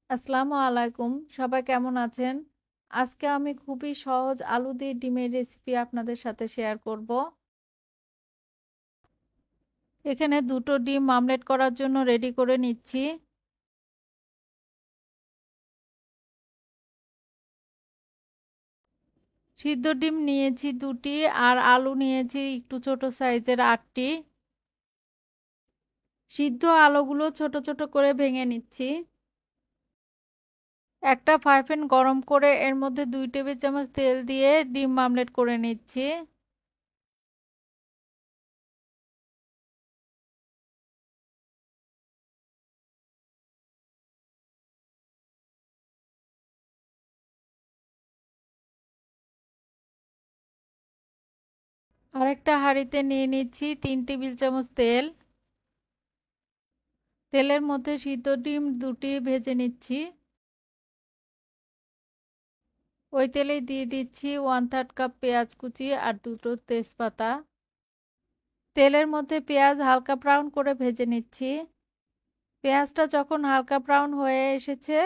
আসসালামু আলাইকুম। সবাই কেমন আছেন? আজকে আমি খুবই সহজ আলু দিয়ে ডিমের রেসিপি আপনাদের সাথে শেয়ার করব। এখানে ২ টো ডিম অমলেট করার জন্য রেডি করে নিচ্ছি। সিদ্ধ ডিম নিয়েছি ২ টি আর আলু নিয়েছি একটু ছোট সাইজের ৮ টি। সিদ্ধ আলুগুলো ছোট ছোট করে ভেঙে নিচ্ছি। একটা ফ্রাই প্যান গরম করে এর মধ্যে ২ টেবিল চামচ তেল দিয়ে ডিম অমলেট করে নিচ্ছি। আরেকটা হাঁড়িতে নিয়ে নিচ্ছি ৩ টেবিল চামচ তেল। তেলের মধ্যে সিদ্ধ ডিম ২টি ভেজে নিচ্ছি। ওই তেলেই দিয়ে দিচ্ছি 1/3 কাপ পেঁয়াজ কুচি আর ২টো তেজপাতা। তেলের মধ্যে পেঁয়াজ হালকা ব্রাউন করে ভেজে নিচ্ছি। পেঁয়াজটা যখন হালকা ব্রাউন হয়ে এসেছে,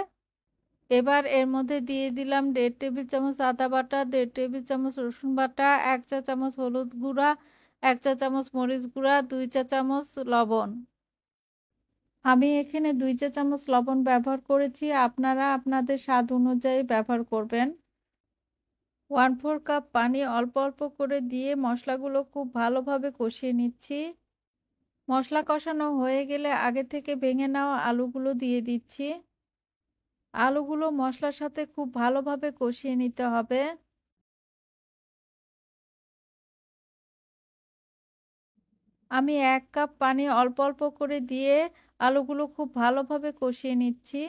এবার এর মধ্যে দিয়ে দিলাম ১.৫ টেবিল চামচ আদা বাটা, ১.৫ টেবিল চামচ রসুন বাটা, ১ চা চামচ হলুদ গুঁড়া, ১ চা চামচ মরিচ গুঁড়া, ২ চা চামচ লবণ। আমি এখানে ২ চা চামচ লবণ ব্যবহার করেছি, আপনারা আপনাদের স্বাদ অনুযায়ী ব্যবহার করবেন। 1/4 কাপ পানি অল্প অল্প করে দিয়ে মশলাগুলো খুব ভালোভাবে কষিয়ে নিচ্ছি। মশলা কষানো হয়ে গেলে আগে থেকে ভেঙে নেওয়া আলুগুলো দিয়ে দিচ্ছি। আলুগুলো মশলার সাথে খুব ভালোভাবে কষিয়ে নিতে হবে। আমি ১ কাপ পানি অল্প অল্প করে দিয়ে আলুগুলো খুব ভালোভাবে কষিয়ে নিচ্ছি।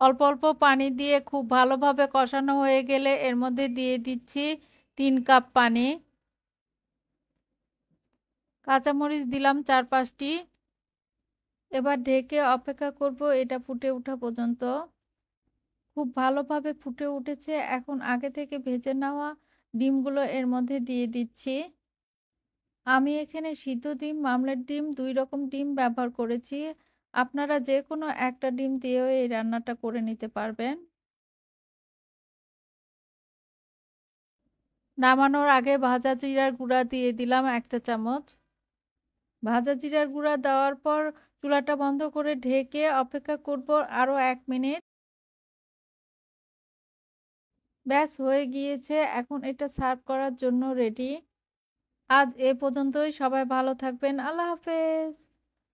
অল্প অল্প পানি দিয়ে খুব ভালোভাবে কষানো হয়ে গেলে এর মধ্যে দিয়ে দিচ্ছি ৩ কাপ পানি। কাঁচামরিচ দিলাম ৪-৫টি। এবার ঢেকে অপেক্ষা করব এটা ফুটে ওঠা পর্যন্ত। খুব ভালোভাবে ফুটে উঠেছে। এখন আগে থেকে ভেজে নেওয়া ডিমগুলো এর মধ্যে দিয়ে দিচ্ছি। আমি এখানে সিদ্ধ ডিম, মামলেট ডিম ২ রকম ডিম ব্যবহার করেছি। আপনারা যেকোনো একটা ডিম দিয়েও এই রান্নাটা করে নিতে পারবেন। নামানোর আগে ভাজা জিরার গুঁড়া দিয়ে দিলাম ১ চা চামচ। ভাজা জিরার গুঁড়া দেওয়ার পর চুলাটা বন্ধ করে ঢেকে অপেক্ষা করব আরও ১ মিনিট। ব্যাস হয়ে গিয়েছে। এখন এটা সার্ভ করার জন্য রেডি। আজ এ পর্যন্তই। সবাই ভালো থাকবেন। আল্লাহ হাফেজ।